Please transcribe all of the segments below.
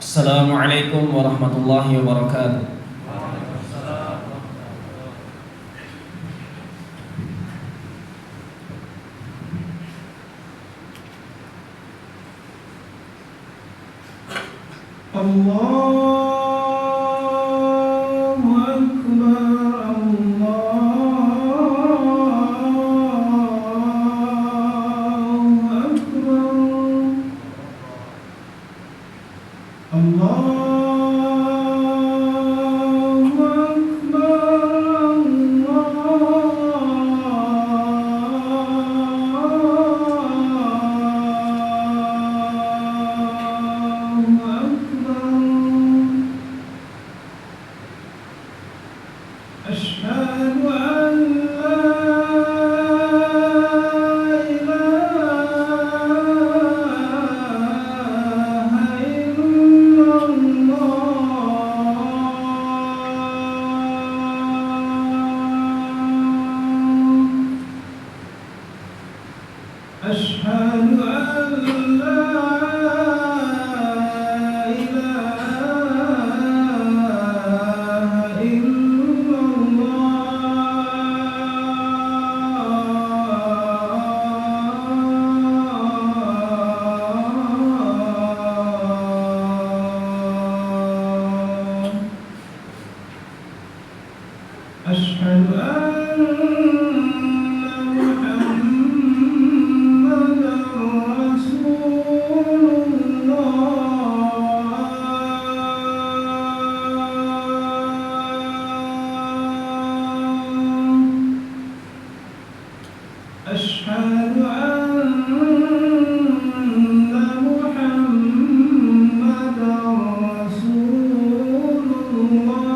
Assalamualaikum warahmatullahi wabarakatuh. Allahu Akbar, Allahu Akbar, Allahu Akbar, Allahu Akbar. أشهد أن لا إله إلا الله. أشهد أن لا إله إلا الله. أشهد أن محمدا رسول الله. أشهد أن محمدا رسول الله.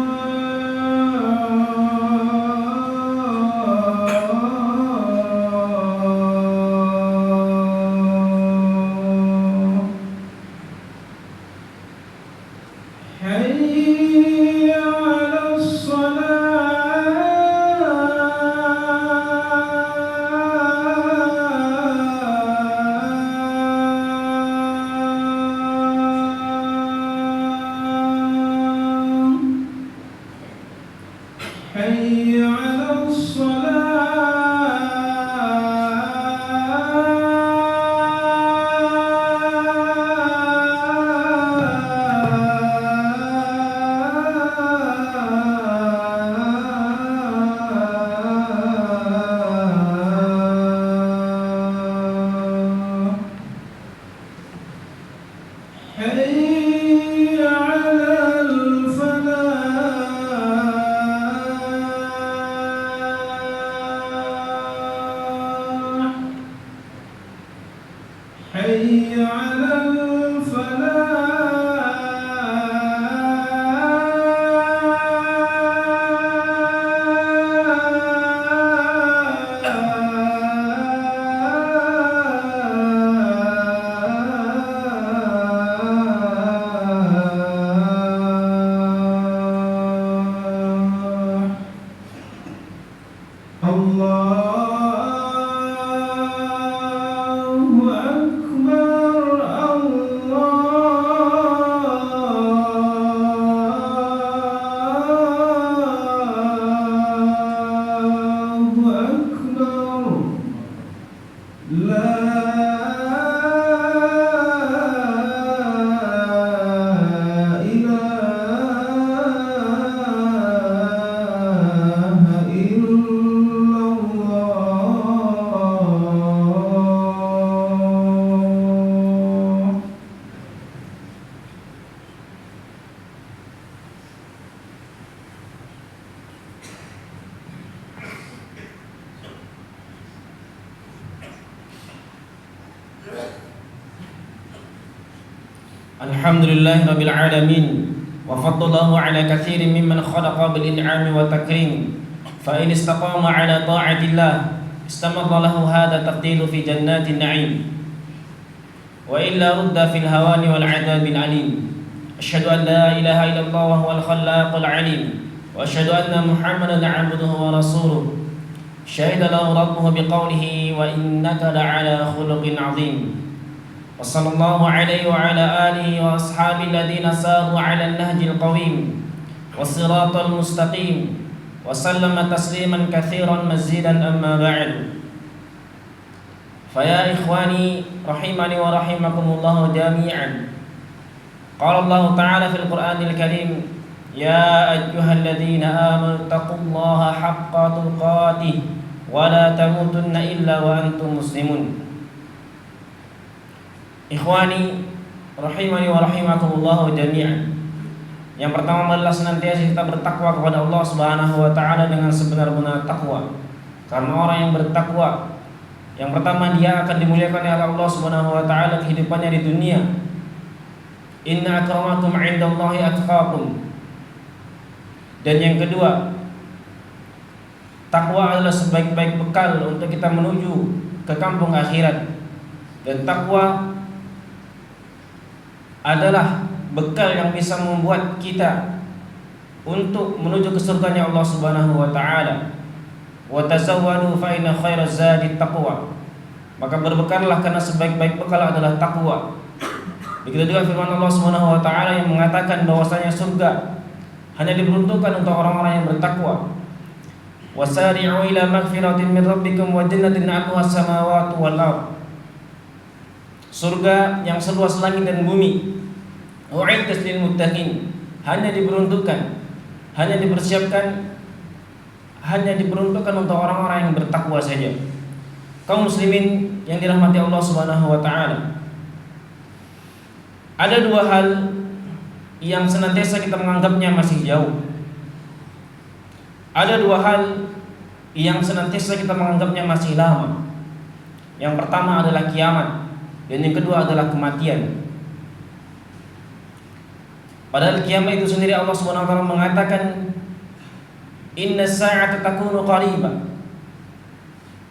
حي على الصلاة. حي على الصلاة. حي على الفلاح. حي على الفلاح. الله أكبر، الله أكبر. لا إله إلا الله. Alhamdulillahi rabbil alamin wa faddalahu ala katsirin mimman khalaqa bil in'ami wa takrim. Fa in istaqama ala ta'atillah istamarra lahu hadha taqdiru fi jannatin na'im. Wa illa rudda fil hawani wal 'adabil alim. Asyhadu an la ilaha illallah wa huwal khallaqul alim. Wa asyhadu anna Muhammadan 'abduhu wa rasuluh. Syahida lahu rabbuhu biqaulihi wa innaka la'ala khuluqin 'adzim. وصلى الله عليه وعلى آله وأصحابه الذين ساروا على النهج القويم والصراط المستقيم وسلم تسليما كثيرا مزيدا. أما بعد، فيا إخواني رحمني ورحمكم الله جميعا، قال الله تعالى في القرآن الكريم: يا أيها الذين آمنوا اتقوا الله حق تقاته ولا تموتن إلا وأنتم مسلمون. Ikhwani rahimani wa rahimakumullah jami'an. Yang pertama adalah senantiasa kita bertakwa kepada Allah Subhanahu wa taala dengan sebenar-benar takwa. Karena orang yang bertakwa, yang pertama dia akan dimuliakan oleh Allah Subhanahu wa taala kehidupannya di dunia. Inna akramakum 'indallahi atqakum. Dan yang kedua, takwa adalah sebaik-baik bekal untuk kita menuju ke kampung akhirat. Dan takwa adalah bekal yang bisa membuat kita untuk menuju ke surganya Allah Subhanahu wa taala. Wa tazawwadu fa inna khairaz zadi taqwa. Maka berbekallah karena sebaik-baik bekal adalah takwa. Begitu juga firman Allah Subhanahu wa taala yang mengatakan bahwasanya surga hanya diperuntukkan untuk orang-orang yang bertakwa. Wasari'u ila maghfiratin min rabbikum wa jannatin 'arduha as-samawati wal ardh. Surga yang seluas langit dan bumi, u'iddat lil muttaqin, hanya diperuntukkan, hanya dipersiapkan, hanya diperuntukkan untuk orang-orang yang bertakwa saja. Kaum muslimin yang dirahmati Allah Subhanahu wa taala, ada dua hal yang senantiasa kita menganggapnya masih jauh. Ada dua hal yang senantiasa kita menganggapnya masih lama. Yang pertama adalah kiamat, dan yang kedua adalah kematian. Padahal kiamat itu sendiri Allah Subhanahu wa taala mengatakan, inna sa'ata takunu qariba.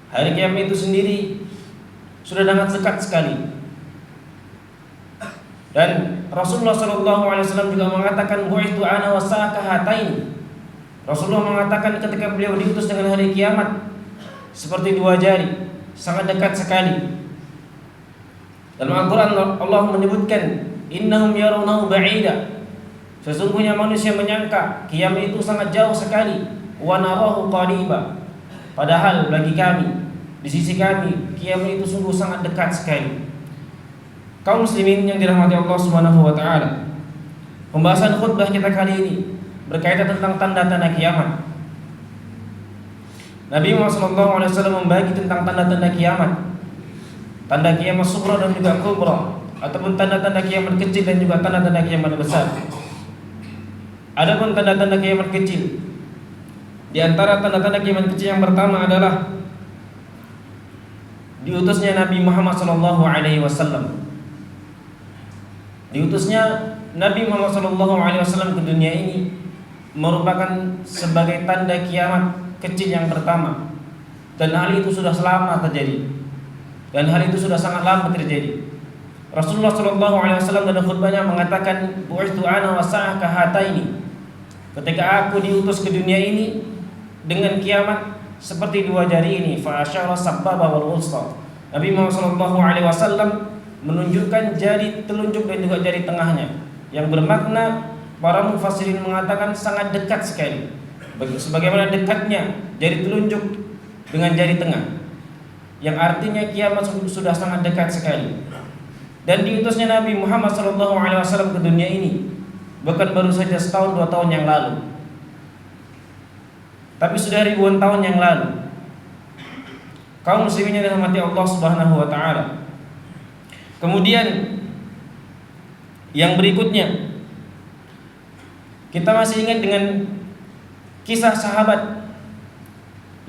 Hari kiamat itu sendiri sudah sangat dekat sekali. Dan Rasulullah SAW juga mengatakan, bu'ithu ana wa sa'aka hatain. Rasulullah mengatakan ketika beliau diutus dengan hari kiamat seperti dua jari, sangat dekat sekali. Dalam Al-Quran Allah menyebutkan, innahum yarawnahu ba'ida. Sesungguhnya manusia menyangka kiamat itu sangat jauh sekali. Wa narahu qariba. Padahal bagi kami, di sisi kami, kiamat itu sungguh sangat dekat sekali. Kaum muslimin yang dirahmati Allah Subhanahu wa taala, pembahasan khutbah kita kali ini berkaitan tentang tanda-tanda kiamat. Nabi Muhammad SAW membagi tentang tanda-tanda kiamat. Tanda kiamat sughra dan juga kubra, ataupun tanda-tanda kiamat kecil dan juga tanda-tanda kiamat besar. Adapun tanda-tanda kiamat kecil, di antara tanda-tanda kiamat kecil yang pertama adalah diutusnya Nabi Muhammad SAW. Diutusnya Nabi Muhammad SAW ke dunia ini merupakan sebagai tanda kiamat kecil yang pertama. Dan hal itu sudah lama terjadi. Dan hal itu sudah sangat lama terjadi. Rasulullah SAW dalam khutbahnya mengatakan, bu'ithu ana wa sa'aka hataini. Ketika aku diutus ke dunia ini dengan kiamat seperti dua jari ini, fa asyara sababa wal wusta. Nabi Muhammad SAW menunjukkan jari telunjuk dan juga jari tengahnya, yang bermakna para mufassirin mengatakan sangat dekat sekali. Sebagaimana dekatnya jari telunjuk dengan jari tengah, yang artinya kiamat sudah sangat dekat sekali. Dan diutusnya Nabi Muhammad SAW ke dunia ini bukan baru saja setahun 2 tahun yang lalu, tapi sudah ribuan tahun yang lalu. Kaum muslimin yang dirahmati Allah Subhanahu wa taala. Kemudian yang berikutnya, kita masih ingat dengan kisah sahabat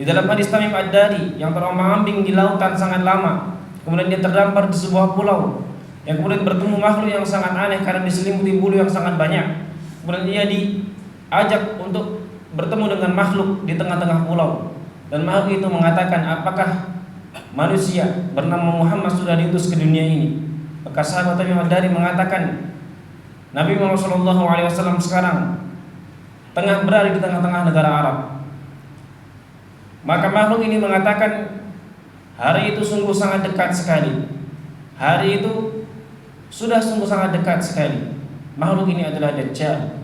di dalam hadis Tamim Ad-Dari yang terombang-ambing di lautan sangat lama. Kemudian dia terdampar di sebuah pulau, yang kemudian bertemu makhluk yang sangat aneh karena diselimuti bulu yang sangat banyak. Kemudian dia diajak untuk bertemu dengan makhluk di tengah-tengah pulau, dan makhluk itu mengatakan, apakah manusia bernama Muhammad sudah diutus ke dunia ini? Maka sahabat Tamim Ad-Dari mengatakan, Nabi Muhammad SAW sekarang tengah berada di tengah-tengah negara Arab. Maka makhluk ini mengatakan, hari itu sungguh sangat dekat sekali. Hari itu sudah sungguh sangat dekat sekali. Makhluk ini adalah Dajjal,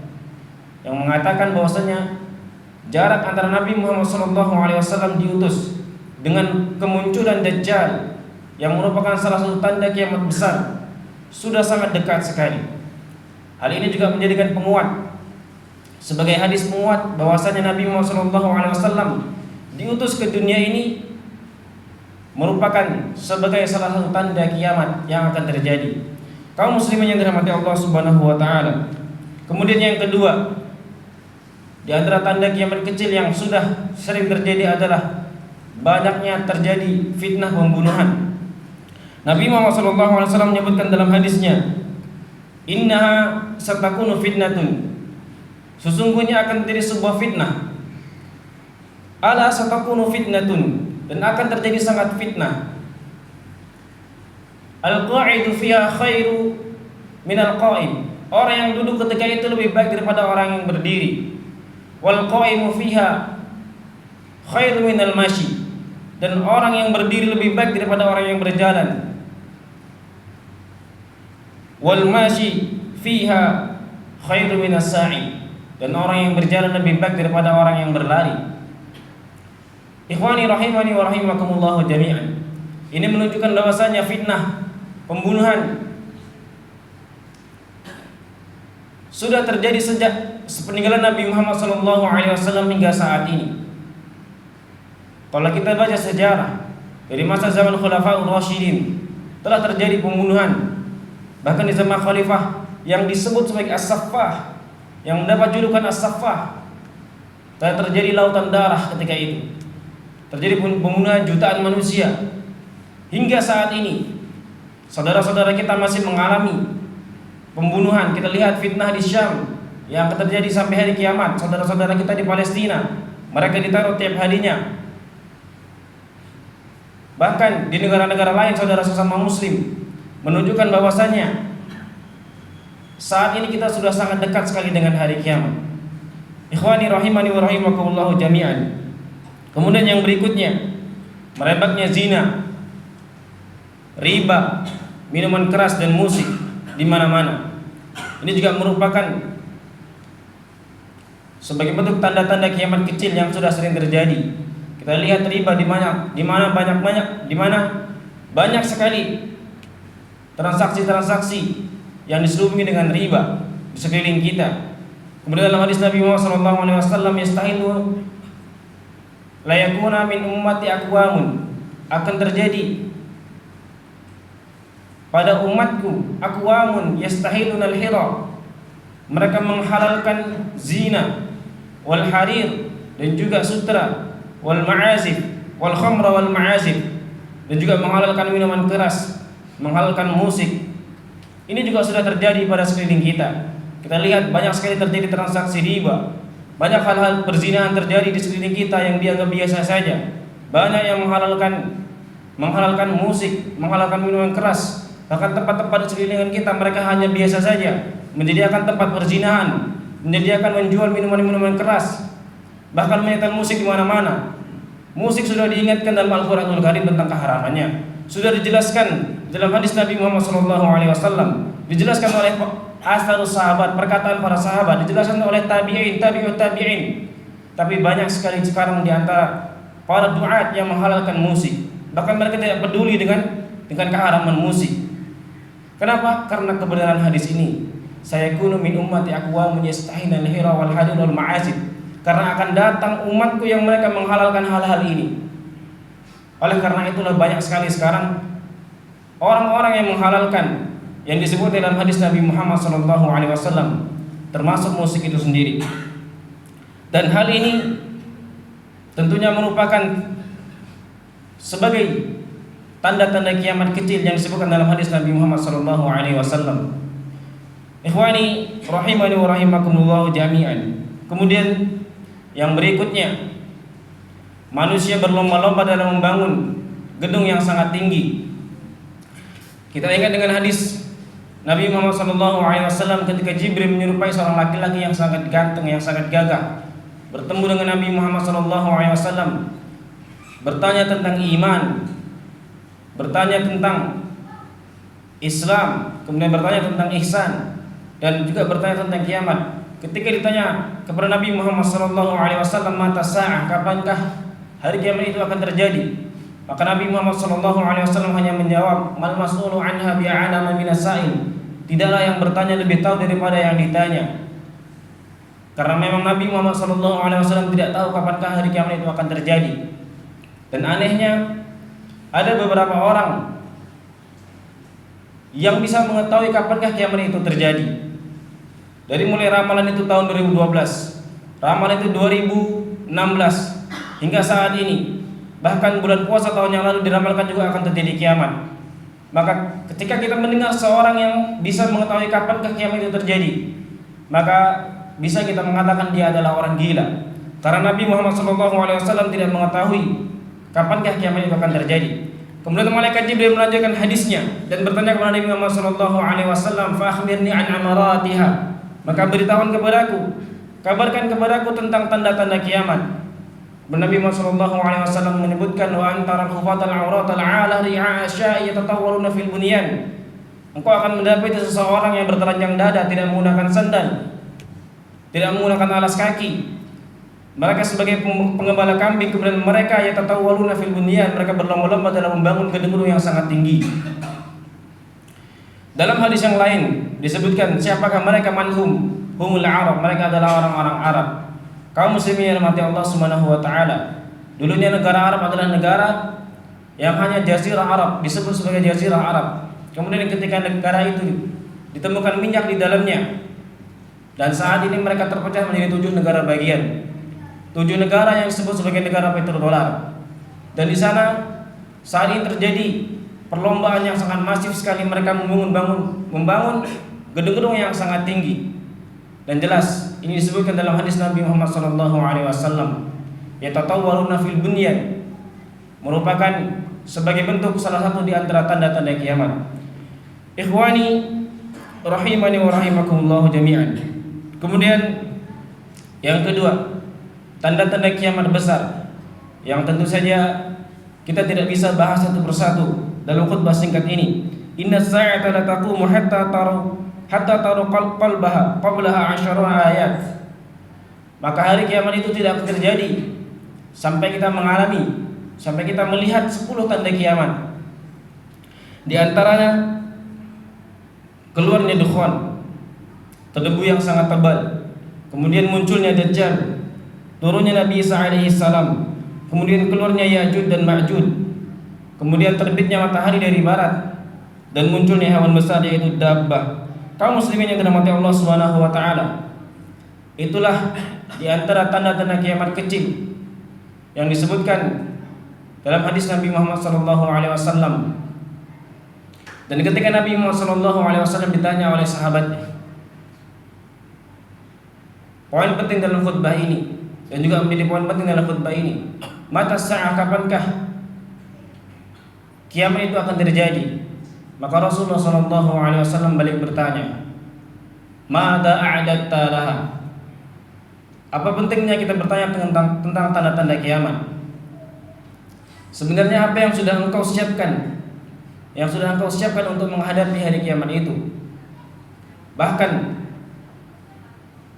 yang mengatakan bahwasanya jarak antara Nabi Muhammad SAW diutus dengan kemunculan Dajjal yang merupakan salah satu tanda kiamat besar sudah sangat dekat sekali. Hal ini juga menjadikan penguat sebagai hadis penguat bahwasanya Nabi Muhammad SAW diutus ke dunia ini merupakan sebagai salah satu tanda kiamat yang akan terjadi. Kaum muslimin yang dirahmati Allah Subhanahu wa taala. Kemudian yang kedua, di antara tanda kiamat kecil yang sudah sering terjadi adalah banyaknya terjadi fitnah pembunuhan. Nabi Muhammad SAW menyebutkan dalam hadisnya, "Innaha satakunu fitnatun." Sesungguhnya akan terjadi sebuah fitnah. Ala satakunu fitnatun, dan akan terjadi sangat fitnah. Al-qa'idu fiha khairu minal qa'id. Orang yang duduk ketika itu lebih baik daripada orang yang berdiri. Wal qa'imu fiha khairu minal mashi. Dan orang yang berdiri lebih baik daripada orang yang berjalan. Wal mashi fiha khairu minas sa'i. Dan orang yang berjalan lebih baik daripada orang yang berlari. Ikhwani rahimani wa rahimakumullah jami'an. Ini menunjukkan bahwasanya fitnah pembunuhan sudah terjadi sejak sepeninggalan Nabi Muhammad SAW hingga saat ini. Kalau kita baca sejarah dari masa zaman Khulafaur Rasyidin, telah terjadi pembunuhan. Bahkan di zaman khalifah yang disebut sebagai As-Saffah, yang mendapat julukan As-Saffah, telah terjadi lautan darah ketika itu. Terjadi pembunuhan jutaan manusia. Hingga saat ini saudara-saudara kita masih mengalami pembunuhan. Kita lihat fitnah di Syam yang akan terjadi sampai hari kiamat. Saudara-saudara kita di Palestina, mereka ditaruh tiap harinya. Bahkan di negara-negara lain, saudara sesama muslim, menunjukkan bahwasanya saat ini kita sudah sangat dekat sekali dengan hari kiamat. Ikhwani rahimani wa rahimakumullah jami'an. Kemudian yang berikutnya, merebaknya zina, riba, minuman keras dan musik di mana-mana. Ini juga merupakan sebagai bentuk tanda-tanda kiamat kecil yang sudah sering terjadi. Kita lihat riba di mana banyak sekali transaksi-transaksi yang diselubungi dengan riba di sekeliling kita. Kemudian dalam hadis Nabi Muhammad SAW, yastahilu la yakuna min ummati aqwamun, akan terjadi pada umatku aqwamun yastahiluna al-hira, mereka menghalalkan zina, wal harir, dan juga sutra, wal ma'azif, wal khamra wal ma'azif, dan juga menghalalkan minuman keras, menghalalkan musik. Ini juga sudah terjadi pada sekeliling kita. Kita lihat banyak sekali terjadi transaksi riba. Banyak hal-hal perzinahan terjadi di sekeliling kita yang dianggap biasa saja. Banyak yang menghalalkan musik, menghalalkan minuman keras. Bahkan tempat-tempat di sekeliling kita mereka hanya biasa saja, menyediakan tempat perzinahan, menyediakan menjual minuman-minuman keras, bahkan menyediakan musik di mana-mana. Musik sudah diingatkan dalam Al-Qur'anul Karim tentang keharamannya. Sudah dijelaskan dalam hadis Nabi Muhammad SAW, dijelaskan oleh asharus sahabat, perkataan para sahabat, dijelaskan oleh tabi'in, tabi'ut tabi'in. Tapi banyak sekali sekarang di antara para duat yang menghalalkan musik. Bahkan mereka tidak peduli dengan keharaman musik. Kenapa? Karena kebenaran hadis ini. Sayakunu min ummati aqwamun yastahina al-hira wal hadir wal ma'azib. Karena akan datang umatku yang mereka menghalalkan hal-hal ini. Oleh karena itulah banyak sekali sekarang orang-orang yang menghalalkan yang disebut dalam hadis Nabi Muhammad SAW, termasuk musik itu sendiri. Dan hal ini tentunya merupakan sebagai tanda-tanda kiamat kecil yang disebutkan dalam hadis Nabi Muhammad SAW. Ikhwani rahimani wa rahimakumullah jami'an. Kemudian yang berikutnya, manusia berlomba-lomba dalam membangun gedung yang sangat tinggi. Kita ingat dengan hadis Nabi Muhammad SAW ketika Jibril menyerupai seorang laki-laki yang sangat ganteng, yang sangat gagah, bertemu dengan Nabi Muhammad SAW, bertanya tentang iman, bertanya tentang Islam, kemudian bertanya tentang ihsan, dan juga bertanya tentang kiamat. Ketika ditanya kepada Nabi Muhammad SAW, mata sa'ah, kapankah hari kiamat itu akan terjadi? Maka Nabi Muhammad SAW hanya menjawab, mal mas'ulu anha bi'alama minas sa'il. Tidaklah yang bertanya lebih tahu daripada yang ditanya. Karena memang Nabi Muhammad SAW tidak tahu kapankah hari kiamat itu akan terjadi. Dan anehnya, ada beberapa orang yang bisa mengetahui kapankah kiamat itu terjadi. Dari mulai ramalan itu tahun 2012, ramalan itu 2016, hingga saat ini. Bahkan bulan puasa tahun yang lalu diramalkan juga akan terjadi kiamat. Maka ketika kita mendengar seorang yang bisa mengetahui kapankah kiamat itu terjadi, maka bisa kita mengatakan dia adalah orang gila. Karena Nabi Muhammad SAW tidak mengetahui kapankah kiamat itu akan terjadi. Kemudian malaikat Jibril melanjutkan hadisnya dan bertanya kepada Nabi Muhammad SAW, fa akhbirni an amaratiha. Maka beritahukan kepadaku, kabarkan kepadaku tentang tanda-tanda kiamat. Nabi Muhammad SAW menyebutkan, wa antara al-hufatal auratal ala ri'a asya'i yatatawwaruna fil bunyan. Engkau akan mendapati seseorang yang bertelanjang dada, tidak menggunakan sandal, tidak menggunakan alas kaki. Mereka sebagai pengembala kambing, kemudian mereka yatatawwaruna fil bunyan, mereka berlomba-lomba dalam membangun gedung-gedung yang sangat tinggi. Dalam hadis yang lain disebutkan siapakah mereka, manhum, humul Arab, mereka adalah orang-orang Arab. Kaum muslimin yang dirahmati Allah Subhanahu wa taala. Dulunya negara Arab adalah negara yang hanya jazirah Arab, disebut sebagai jazirah Arab. Kemudian ketika negara itu ditemukan minyak di dalamnya, dan saat ini mereka terpecah menjadi 7 negara bagian. 7 negara yang disebut sebagai negara petrodolar. Dan di sana saat ini terjadi perlombaan yang sangat masif sekali, mereka membangun gedung-gedung yang sangat tinggi. Dan jelas ini disebutkan dalam hadis Nabi Muhammad SAW, yatatawwaruna fil bunyan, merupakan sebagai bentuk salah satu di antara tanda-tanda kiamat. Ikhwani rahimani wa rahimakumullah jami'an. Kemudian yang kedua, tanda-tanda kiamat besar yang tentu saja kita tidak bisa bahas satu persatu dalam khutbah singkat ini. Inna sa'ata la taqumu hatta taru qalbaha qablaha 10 ayat. Maka hari kiamat itu tidak akan terjadi sampai kita mengalami, sampai kita melihat 10 tanda kiamat. Di antaranya keluarnya dukhan, debu yang sangat tebal. Kemudian munculnya Dajjal, turunnya Nabi Isa alaihi salam, kemudian keluarnya Ya'juj dan Ma'juj, kemudian terbitnya matahari dari barat, dan munculnya hewan besar yaitu dabbah. Kaum muslimin yang dirahmati Allah Subhanahu wa taala, itulah di antara tanda-tanda kiamat kecil yang disebutkan dalam hadis Nabi Muhammad SAW. Dan ketika Nabi Muhammad SAW ditanya oleh sahabatnya, poin penting dalam khutbah ini dan juga menjadi poin penting dalam khutbah ini, mata sa'ah, kapankah kiamat itu akan terjadi? Maka Rasulullah SAW balik bertanya, mada a'adatta laha? Apa pentingnya kita bertanya tentang tanda-tanda kiamat? Sebenarnya apa yang sudah engkau siapkan, untuk menghadapi hari kiamat itu? Bahkan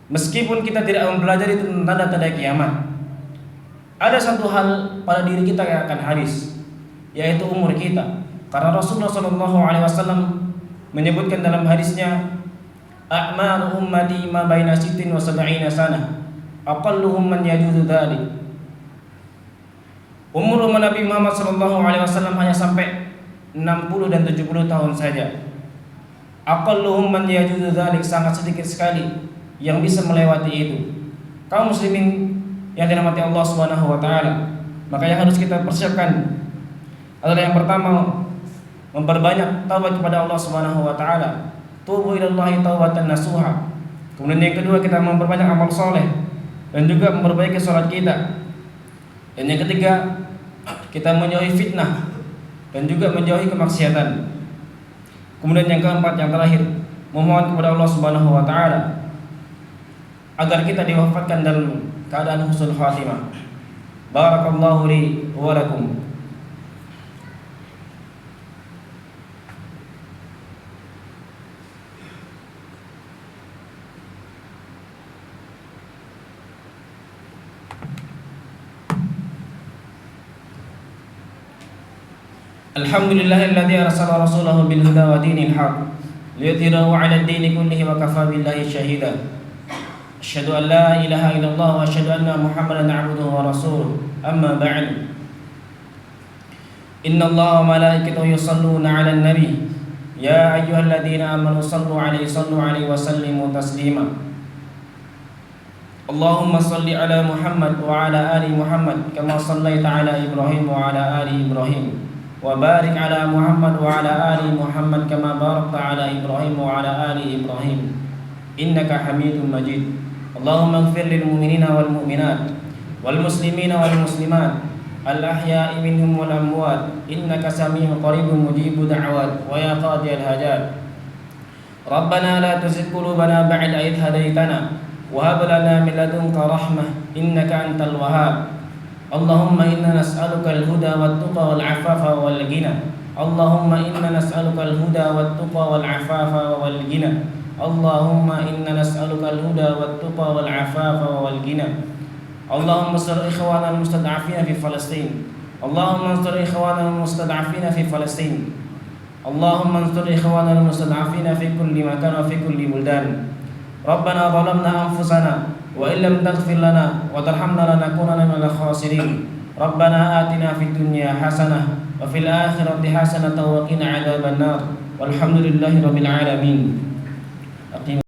meskipun kita tidak mempelajari tentang tanda-tanda kiamat, ada satu hal pada diri kita yang akan habis, yaitu umur kita. Karena Rasulullah SAW menyebutkan dalam hadisnya, a'maru ummati ma baina 60 wa 70 sanah, aqalluhum man yajuzu dzalik. Umur Nabi Muhammad SAW hanya sampai 60 dan 70 tahun saja. Aqalluhum man yajuzu dzalik, sangat sedikit sekali yang bisa melewati itu. Kaum muslimin yang dirahmati Allah Subhanahu wa taala, maka yang harus kita persiapkan adalah yang pertama, memperbanyak taubat kepada Allah Subhanahu wa taala. Tubu ilallahi taubatan nasuha. Kemudian yang kedua, kita memperbanyak amal soleh dan juga memperbaiki salat kita. Dan yang ketiga, kita menjauhi fitnah dan juga menjauhi kemaksiatan. Kemudian yang keempat, yang terakhir, memohon kepada Allah Subhanahu wa taala agar kita diwafatkan dalam keadaan husnul khatimah. Barakallahu li wa lakum. Alhamdulillahilladzi arsala rasulahu bil huda wa dinil haq liyudhhirahu 'ala ad-dini kullihi wa kafa billahi shahida. Asyhadu an la ilaha illallah wa asyhadu anna Muhammadan 'abduhu wa rasuluh. Amma ba'd. Innallaha wa malaikatahu yusholluna 'alan nabi. Ya ayyuhalladzina amanu sallu 'alaihi wa sallimu taslima. Allahumma salli ala Muhammad wa ala ali Muhammad kama sallaita ala Ibrahim wa ala ali Ibrahim wa barik ala Muhammad wa ala ali Muhammad kama barakta ala Ibrahim wa ala ali Ibrahim innaka Hamidum Majid. Allahumma ighfir lil mu'minina wal mu'minat wal muslimina wal muslimat al ahya'i minhum wal amwat innaka sami'un qaribun mujibud da'wat wa ya qadiyal hajat. Rabbana la tuzigh qulubana ba'da idh hadaytana wa hab lana min ladunka rahmah innaka antal wahhab. Allahumma inna nas'aluka al-huda wat-tuqa wal-'afafa wal-ghina. Allahumma inna nas'aluka al-huda wat-tuqa wal-'afafa wal-ghina. Allahumma inna nas'aluka al-huda wat-tuqa wal-'afafa wal-ghina. Allahumma ansur ikhwana al-mustad'afina fi Palestin. Allahumma ansur ikhwana al-mustad'afina fi Palestin. Allahumma ansur ikhwana al-mustad'afina fi kulli makan wa fi kulli buldan. Rabbana zalamna anfusana wa illam taghfir lana wa tarhamna lanakunanna minal khasirin. Rabbana atina fid dunya hasanah wa fil akhirati hasanah wa qina adzabannar. Walhamdulillahi rabbil alamin.